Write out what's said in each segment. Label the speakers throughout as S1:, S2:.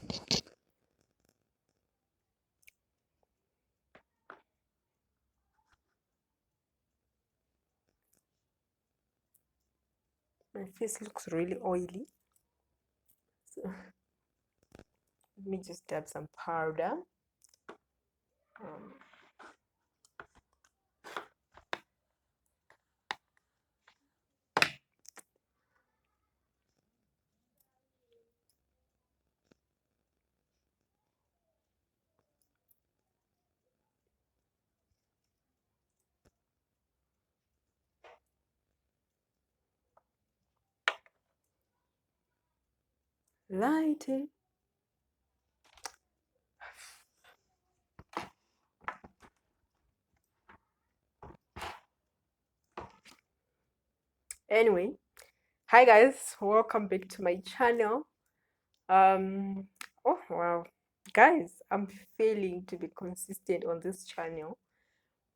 S1: My face looks really oily. So let me just dab some powder. Um, light it. Anyway, hi guys, welcome back to my channel. Oh wow, guys, I'm failing to be consistent on this channel,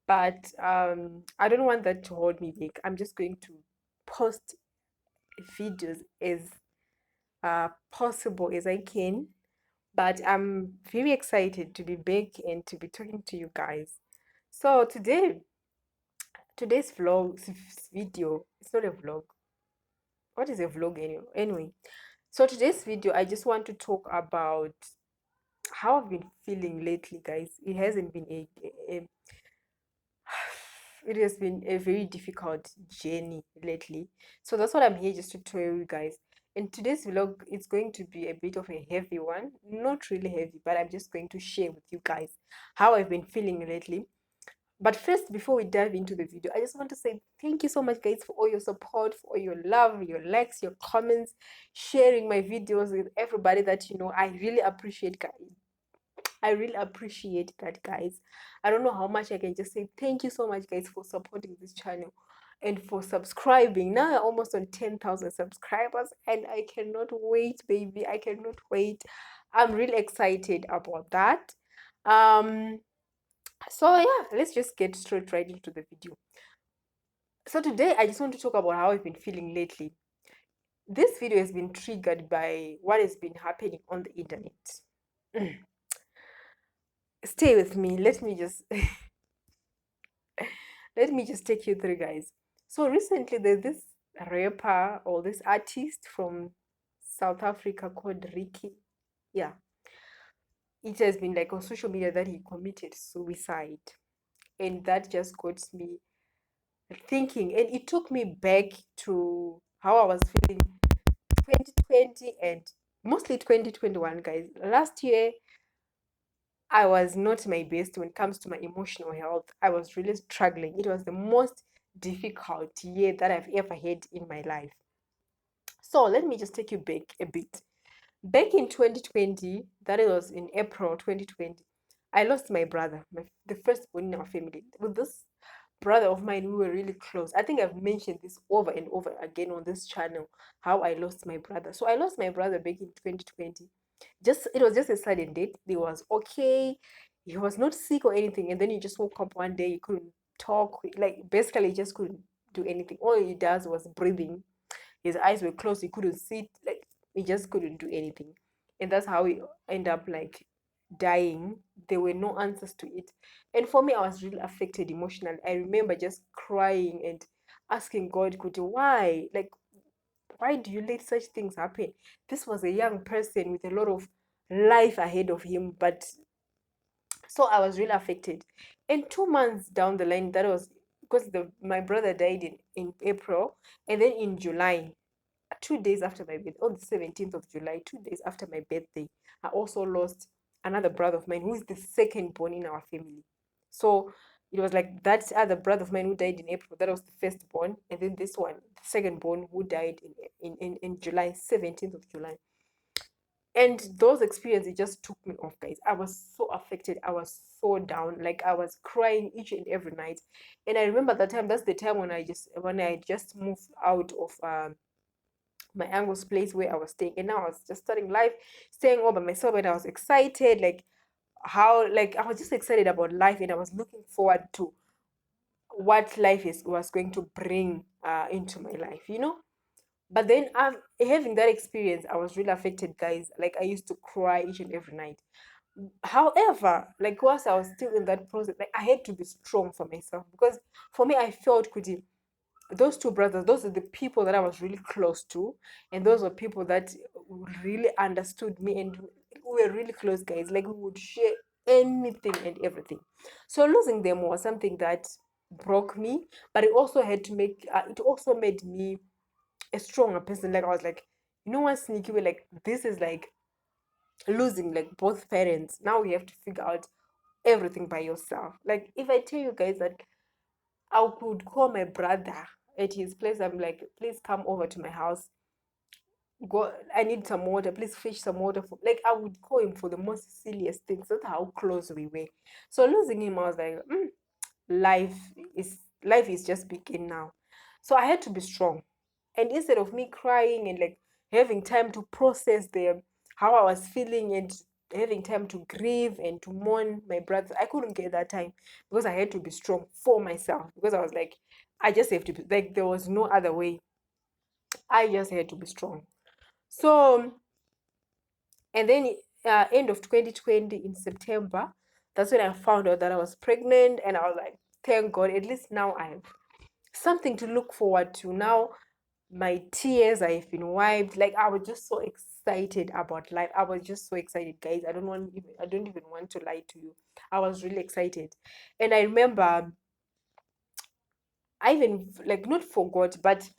S1: but I don't want that to hold me back. I'm just going to post videos as possible as I can, but I'm very excited to be back and to be talking to you guys. So today's video, it's not a vlog. What is a vlog anyway? Anyway, so today's video, I just want to talk about how I've been feeling lately, guys. It hasn't been it has been a very difficult journey lately. So that's what I'm here just to tell you guys. In today's vlog, it's going to be a bit of a heavy one. Not really heavy, but I'm just going to share with you guys how I've been feeling lately. But first, before we dive into the video, I just want to say thank you so much, guys, for all your support, for all your love, your likes, your comments, sharing my videos with everybody that you know. I really appreciate, guys. I really appreciate that, guys. I don't know how much I can just say thank you so much, guys, for supporting this channel and for subscribing. Now I'm almost on 10,000 subscribers, and I cannot wait, baby. I cannot wait. I'm really excited about that. Um, so yeah, let's just get straight right into the video. So today I just want to talk about how I've been feeling lately. This video has been triggered by what has been happening on the internet. Stay with me. Let me just take you through, guys. So recently there's this rapper or this artist from South Africa called Ricky. Yeah. It has been like on social media that he committed suicide. And that just got me thinking. And it took me back to how I was feeling 2020 and mostly 2021, guys. Last year I was not my best when it comes to my emotional health. I was really struggling. It was the most difficult year that I've ever had in my life. So let me just take you back a bit. Back in 2020, that was in April 2020, I lost my brother, the firstborn in our family. With this brother of mine, we were really close. I think I've mentioned this over and over again on this channel, how I lost my brother. So I lost my brother back in 2020. It was just a sudden death. He was okay. He was not sick or anything. And then he just woke up one day, he couldn't talk. Like basically he just couldn't do anything. All he does was breathing. His eyes were closed, he couldn't sit, like he just couldn't do anything. And that's how he ended up like dying. There were no answers to it. And for me, I was really affected emotionally. I remember just crying and asking God, could you, why? Like, why do you let such things happen? This was a young person with a lot of life ahead of him, but so I was really affected. And 2 months down the line, that was because my brother died in April, and then in July, 2 days after my birthday, on the 17th of July, 2 days after my birthday, I also lost another brother of mine who is the second born in our family. So it was like that other brother of mine who died in April, that was the first born, and then this one, the second born, who died in July, 17th of July. And those experiences just took me off, guys. I was so affected. I was so down. Like I was crying each and every night. And I remember that time, that's the time when I just moved out of my uncle's place where I was staying. And now I was just starting life, staying all by myself, and I was excited, like I was just excited about life, and I was looking forward to what life was going to bring into my life, you know. But then having that experience, I was really affected, guys. Like I used to cry each and every night. However, like whilst I was still in that process, like I had to be strong for myself, because for me, I felt Kuti, those two brothers, those are the people that I was really close to, and those were people that really understood me, and we were really close, guys. Like we would share anything and everything. So losing them was something that broke me, but it also made me a stronger person. Like I was like, you know what, sneaky way, like this is like losing like both parents. Now you have to figure out everything by yourself. Like if I tell you guys that I could call my brother at his place, I'm like, please come over to my house. Go, I need some water. Please fish some water for. Like I would call him for the most silliest things. That's how close we were. So losing him, I was like, life life is just begin now. So I had to be strong, and instead of me crying and like having time to process the how I was feeling, and having time to grieve and to mourn my brother, I couldn't get that time, because I had to be strong for myself, because I was like, I just have to be, like there was no other way. I just had to be strong. So and then end of 2020 in September, that's when I found out that I was pregnant, and I was like, thank God, at least now I have something to look forward to. Now my tears have been wiped. Like I was just so excited about life. I was just so excited, guys. I don't even want to lie to you. I was really excited. And I remember I even like not forgot, but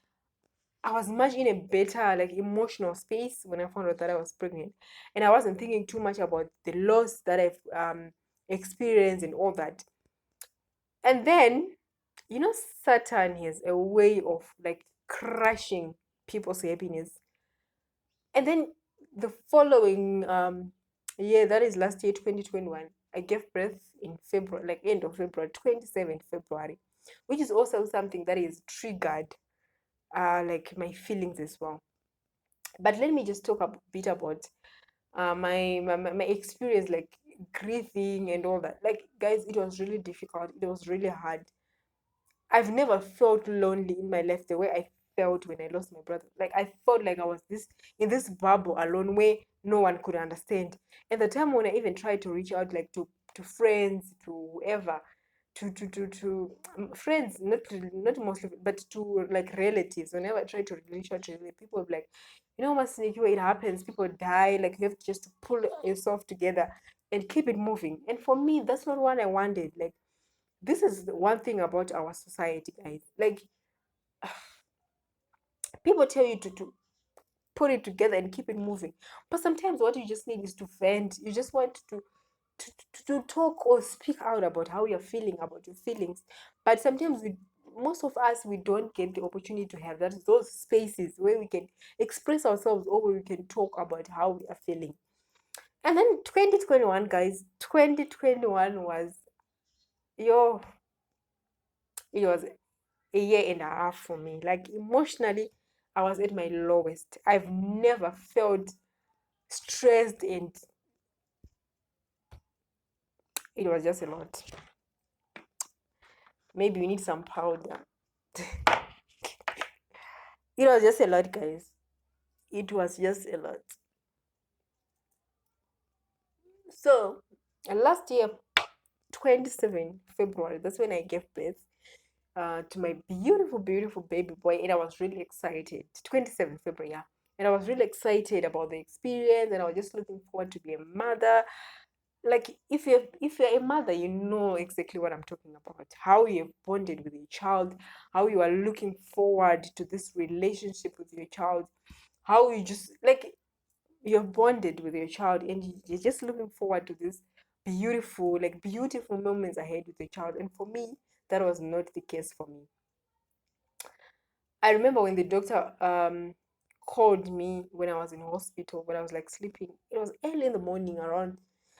S1: I was much in a better like emotional space when I found out that I was pregnant. And I wasn't thinking too much about the loss that I've experienced and all that. And then, you know, Saturn has a way of like crushing people's happiness. And then the following year, that is last year, 2021, I gave birth in February, like end of February, 27th February, which is also something that is triggered like my feelings as well. But let me just talk a bit about my experience, like grieving and all that. Like, guys, it was really difficult. It was really hard. I've never felt lonely in my life the way I felt when I lost my brother. Like I felt like I was this in this bubble alone where no one could understand. And the time when I even tried to reach out, like to friends, to whoever, friends, not mostly, but to like relatives. Whenever I try to reach out to people, will be like, you know what, sneaky way it happens. People die. Like you have to just pull yourself together and keep it moving. And for me, that's not what I wanted. Like this is the one thing about our society, guys. Like people tell you to put it together and keep it moving, but sometimes what you just need is to vent. You just want to talk or speak out about how you're feeling, about your feelings. But sometimes most of us, we don't get the opportunity to have that those spaces where we can express ourselves, or where we can talk about how we are feeling. And then 2021, guys, 2021 was yo it was a year and a half for me. Like emotionally, I was at my lowest. I've never felt stressed, and it was just a lot. Maybe you need some powder. It was just a lot, guys. It was just a lot. So, last year, 27 February, that's when I gave birth to my beautiful, beautiful baby boy, and I was really excited. 27 February, yeah. And I was really excited about the experience, and I was just looking forward to be a mother. Like if you're a mother, you know exactly what I'm talking about. How you have bonded with your child, how you are looking forward to this relationship with your child, how you just like you're bonded with your child, and you're just looking forward to this beautiful moments ahead with your child. And for me, that was not the case for me. I remember when the doctor called me when I was in hospital, when I was like sleeping. It was early in the morning, around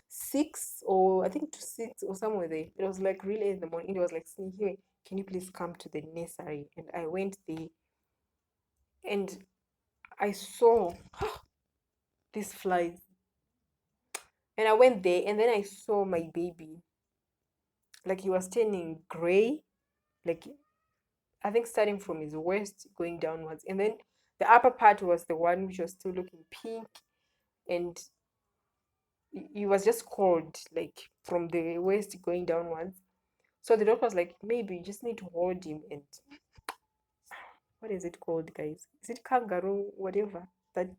S1: 6, or I think to 6 or somewhere there. It was like really in the morning. It was like, Sneaky, can you please come to the nursery? And I went there, and I saw these flies. And I went there, and then I saw my baby. Like he was turning gray, like I think starting from his waist going downwards. And then The upper part was the one which was still looking pink, and it was just cold, like from the waist going downwards. So the doctor was like, maybe you just need to hold him and what is it called, guys? Is it kangaroo, whatever? That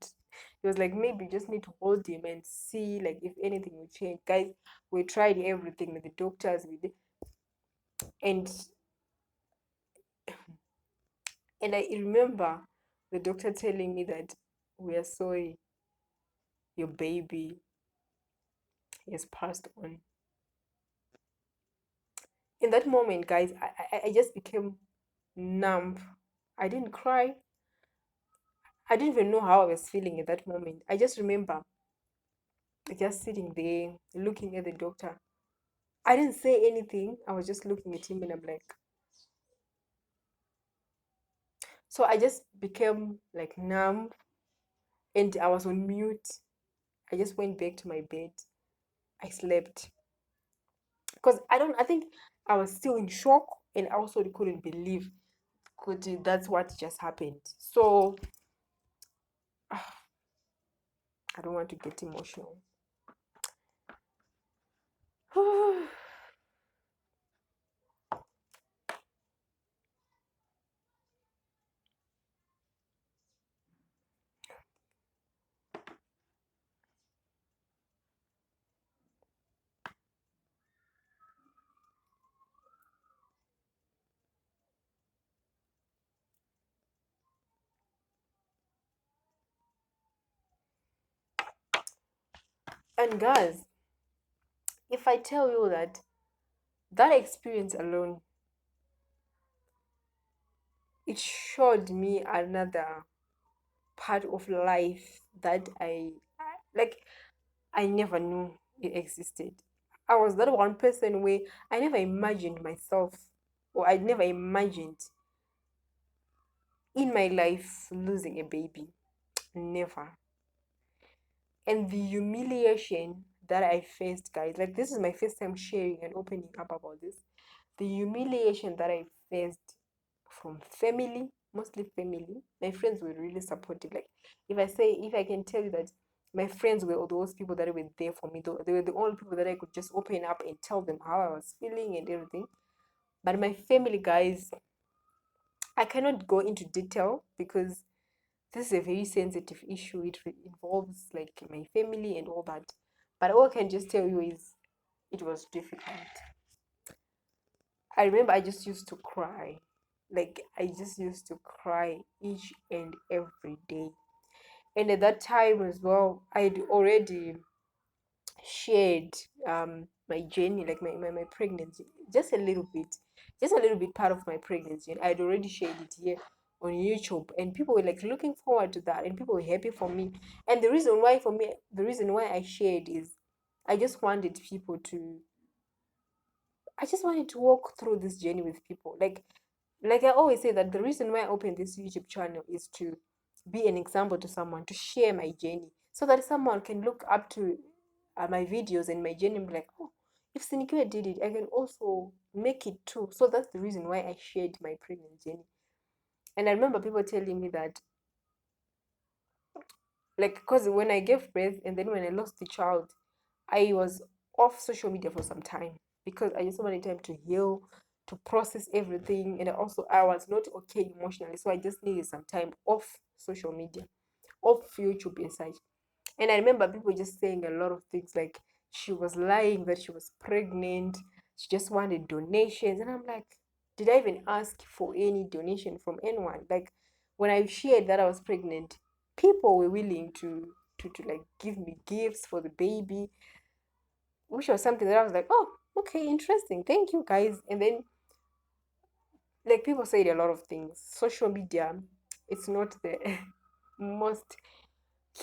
S1: he was like, maybe you just need to hold him and see like if anything will change. Guys, we tried everything with the doctors, we did, and I remember the doctor telling me that we are sorry, your baby has passed on. In that moment, guys, I just became numb. I didn't cry. I didn't even know how I was feeling at that moment. I just remember just sitting there looking at the doctor. I didn't say anything. I was just looking at him and I'm like, so I just became like numb and I was on mute. I just went back to my bed. I slept because I think I was still in shock and I also couldn't believe that's what just happened. So I don't want to get emotional. And guys, if I tell you that that experience alone, it showed me another part of life that like I never knew it existed. I was that one person where I never imagined myself, or I never imagined in my life losing a baby. Never. And the humiliation that I faced, guys, like this is my first time sharing and opening up about this. The humiliation that I faced from family, mostly family. My friends were really supportive. Like if I can tell you that my friends were those people that were there for me. They were the only people that I could just open up and tell them how I was feeling and everything. But my family, guys, I cannot go into detail because this is a very sensitive issue. It involves like my family and all that. But all I can just tell you is it was difficult. I remember I just used to cry. Like I just used to cry each and every day. And at that time as well, I'd already shared my journey, like my pregnancy, just a little bit, part of my pregnancy. And I'd already shared it here on YouTube, and people were like looking forward to that, and people were happy for me. And the reason why I shared is I just wanted people to I just wanted to walk through this journey with people. Like I always say that the reason why I opened this YouTube channel is to be an example to someone, to share my journey, so that someone can look up to my videos and my journey and be like, oh, if Sinikiwe did it, I can also make it too. So that's the reason why I shared my pregnant journey. And I remember people telling me that, like, because when I gave birth and then when I lost the child, I was off social media for some time because I just wanted time to heal, to process everything, and I was not okay emotionally, so I just needed some time off social media, off YouTube and such. And I remember people just saying a lot of things like she was lying that she was pregnant, she just wanted donations, and I'm like, did I even ask for any donation from anyone? Like when I shared that I was pregnant, people were willing to like give me gifts for the baby, which was something that I was like, oh, okay, interesting. Thank you guys. And then like people said a lot of things. Social media, it's not the most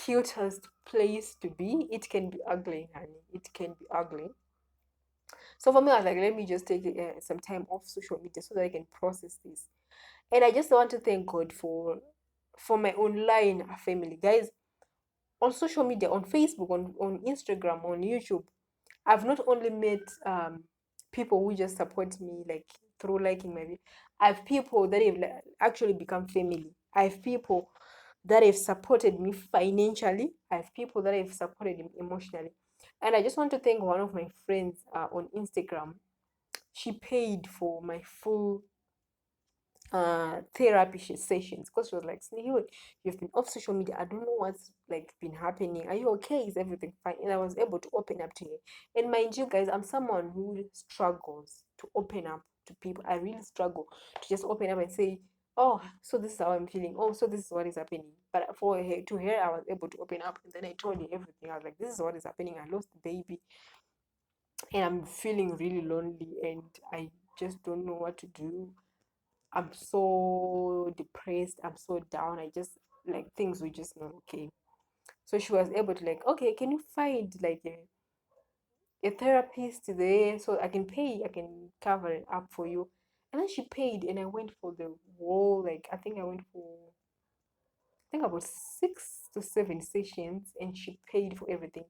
S1: cutest place to be. It can be ugly, honey. It can be ugly. So for me, I was like, let me just take some time off social media so that I can process this. And I just want to thank God for my online family, guys. On social media, on Facebook, on Instagram, on YouTube, I've not only met people who just support me like through liking my video. I have people that have actually become family. I have people that have supported me financially. I have people that have supported me emotionally. And I just want to thank one of my friends on Instagram. She paid for my full therapy sessions because she was like, Snehi, you've been off social media. I don't know what's like been happening. Are you okay? Is everything fine? And I was able to open up to her. And mind you, guys, I'm someone who struggles to open up to people. I really struggle to just open up and say, oh, so this is how I'm feeling. Oh, so this is what is happening. But for her, to her, I was able to open up, and then I told her everything. I was like, this is what is happening. I lost the baby, and I'm feeling really lonely, and I just don't know what to do. I'm so depressed. I'm so down. I just like things were just not okay. So she was able to like, okay, can you find like a therapist there so I can pay, I can cover it up for you. And then she paid, and I went for the whole like I think I went for I think about 6 to 7 sessions, and she paid for everything.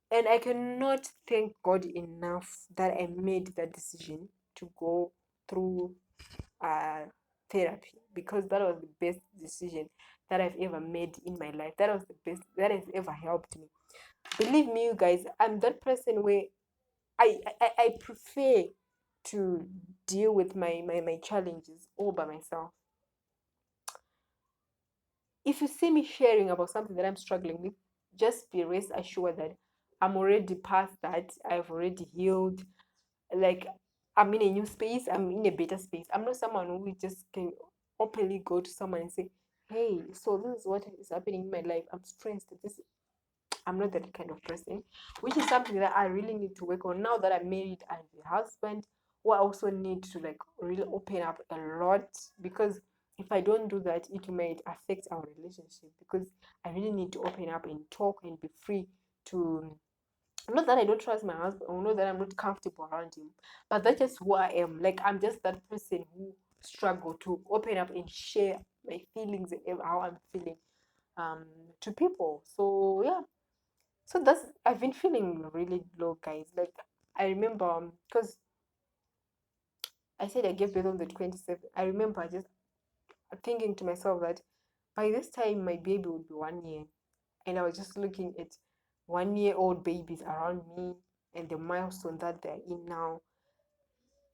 S1: And I cannot thank God enough that I made that decision to go through uh, therapy, because that was the best decision that I've ever made in my life. That was the best that has ever helped me. Believe me, you guys, I'm that person where I prefer to deal with my challenges all by myself. If you see me sharing about something that I'm struggling with, just be rest assured that I'm already past that. I've already healed. Like I'm in a new space, I'm in a better space. I'm not someone who just can openly go to someone and say, hey, so this is what is happening in my life. I'm stressed. This I'm not that kind of person, which is something that I really need to work on now that I'm married and a husband. Who I also need to like really open up a lot, because if I don't do that, it might affect our relationship, because I really need to open up and talk and be free to, not that I don't trust my husband or not that I'm not comfortable around him, but that's just who I am. Like I'm just that person who struggle to open up and share my feelings and how I'm feeling um to people. So yeah, so that's I've been feeling really low, guys. Like I remember because I said I gave birth on the 27th. I remember just thinking to myself that by this time my baby would be 1 year, and I was just looking at 1 year old babies around me and the milestone that they're in now,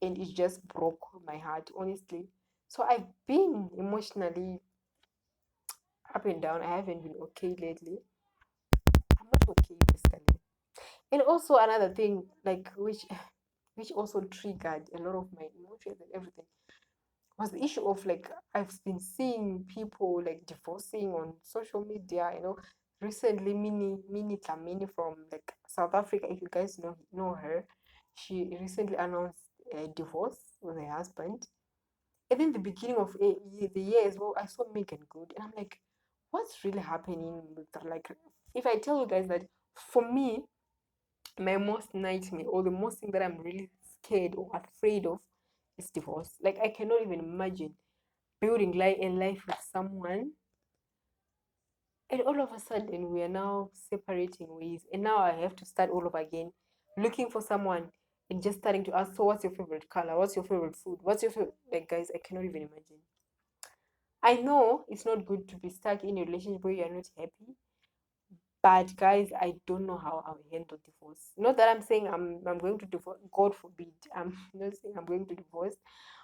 S1: and it just broke my heart, honestly. So I've been emotionally up and down. I haven't been okay lately. I'm not okay basically. And also another thing, like which also triggered a lot of my emotions and everything, was the issue of like I've been seeing people like divorcing on social media. Recently Mini Tamini from like South Africa, if you guys know her, she recently announced a divorce with her husband. And then the beginning of the year as well, I saw Megan Good, and I'm like, what's really happening with that? Like, if I tell you guys that for me, my most nightmare or the most thing that I'm really scared or afraid of is divorce. Like I cannot even imagine building a life with someone, and all of a sudden we are now separating ways, and now I have to start all over again, looking for someone, and just starting to ask, so what's your favorite color? What's your favorite food? What's your favorite? Like guys, I cannot even imagine. I know it's not good to be stuck in a relationship where you're not happy. But guys, I don't know how I'll handle divorce. Not that I'm saying I'm going to divorce. God forbid. I'm not saying I'm going to divorce,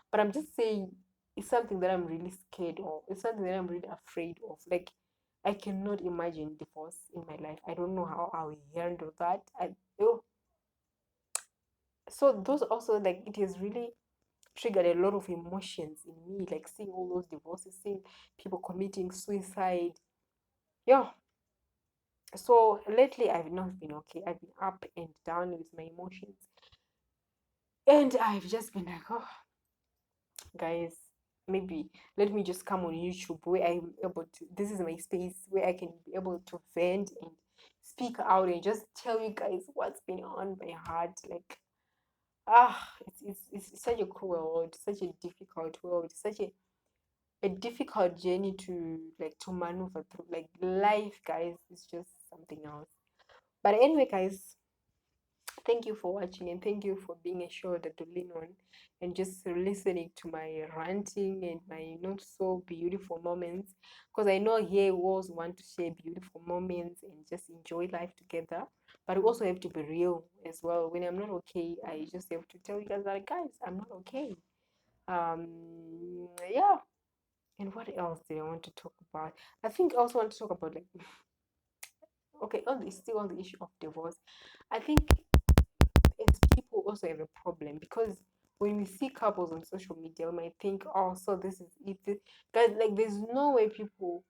S1: but I'm just saying it's something that I'm really scared of. It's something that I'm really afraid of. Like I cannot imagine divorce in my life. I don't know how I will handle that. Oh, so those also like it has really triggered a lot of emotions in me. Like seeing all those divorces, seeing people committing suicide. Yeah, so lately I've not been okay. I've been up and down with my emotions, and I've just been like, oh guys, maybe let me just come on YouTube where I'm able to, this is my space where I can be able to vent and speak out and just tell you guys what's been on my heart. Like it's such a cruel world, such a difficult world, such a difficult journey to like to maneuver through. Like life, guys, is just something else. But anyway, guys, Thank you for watching, and thank you for being a shoulder to lean on and just listening to my ranting and my not so beautiful moments. Because I know here we always want to share beautiful moments and just enjoy life together. But we also have to be real as well. When I'm not okay, I just have to tell you guys that, guys, I'm not okay. Yeah. And what else did I want to talk about? I think I also want to talk about, like, okay, on the still on the issue of divorce. I think as people also have a problem, because when we see couples on social media, we might think, oh, so this is it. Guys, like, there's no way people,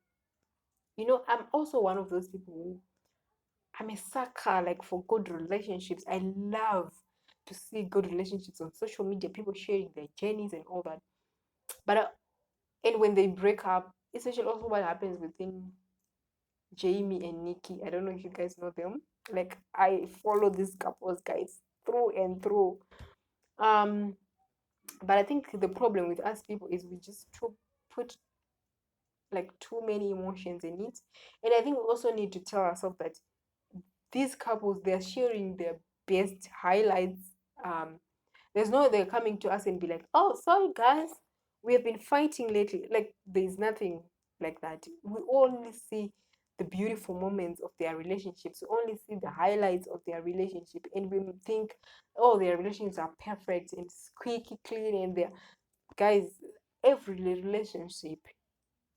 S1: I'm also one of those people who, I'm a sucker, like, for good relationships. I love to see good relationships on social media, people sharing their journeys and all that. But, and when they break up, especially also what happens within Jamie and Nikki. I don't know if you guys know them. Like, I follow these couples, guys, through and through. Um, but I think the problem with us people is we just put like too many emotions in it, and I think we also need to tell ourselves that these couples, they're sharing their best highlights. There's no way they're coming to us and be like, oh, sorry guys, we have been fighting lately. Like, there's nothing like that. We only see the beautiful moments of their relationships. We only see the highlights of their relationship, and we think, oh, their relationships are perfect and squeaky clean, and they're, guys, every relationship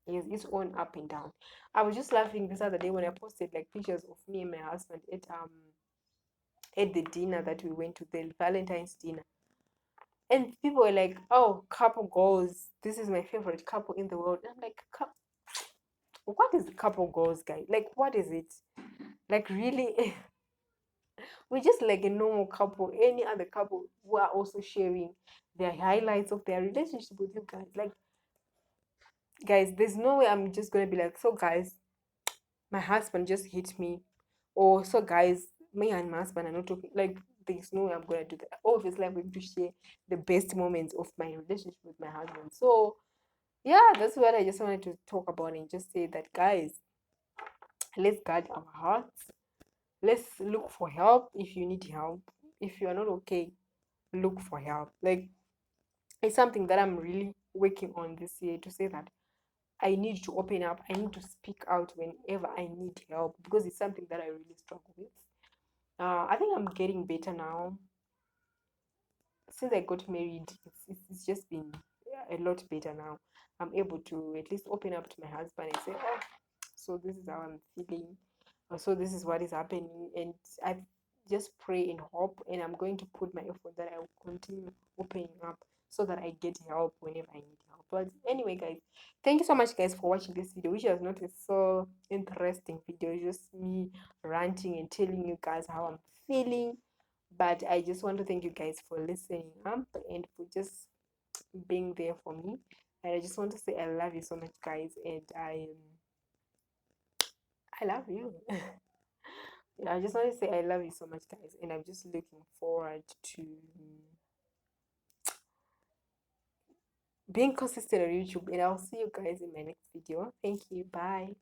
S1: is its own up and down. I was just laughing this other day when I posted like pictures of me and my husband at the dinner that we went to, the Valentine's dinner. And people were like, oh, couple goals. This is my favorite couple in the world. And I'm like, what is couple goals, guy? Like, what is it? Like, really? We're just like a normal couple, any other couple who are also sharing their highlights of their relationship with you guys. Like, guys, there's no way I'm just gonna be like, so guys, my husband just hit me, or so guys, me and my husband are not talking. Like, there's no way I'm gonna do that. Obviously, I'm going to share the best moments of my relationship with my husband. So yeah, that's what I just wanted to talk about and just say that, guys, let's guard our hearts. Let's look for help if you need help. If you are not okay, look for help. Like, it's something that I'm really working on this year, to say that I need to open up. I need to speak out whenever I need help, because it's something that I really struggle with. I think I'm getting better now. Since I got married, it's just been a lot better now. I'm able to at least open up to my husband and say, oh, so this is how I'm feeling. So this is what is happening. And I just pray and hope, and I'm going to put my effort that I will continue opening up so that I get help whenever I need help. But anyway, guys, thank you so much, guys, for watching this video, which was not a so interesting video. It's just me ranting and telling you guys how I'm feeling. But I just want to thank you guys for listening up and for just being there for me. And I just want to say I love you so much, guys, and I love you. Yeah, I just want to say I love you so much, guys, and I'm just looking forward to being consistent on YouTube. And I'll see you guys in my next video. Thank you. Bye.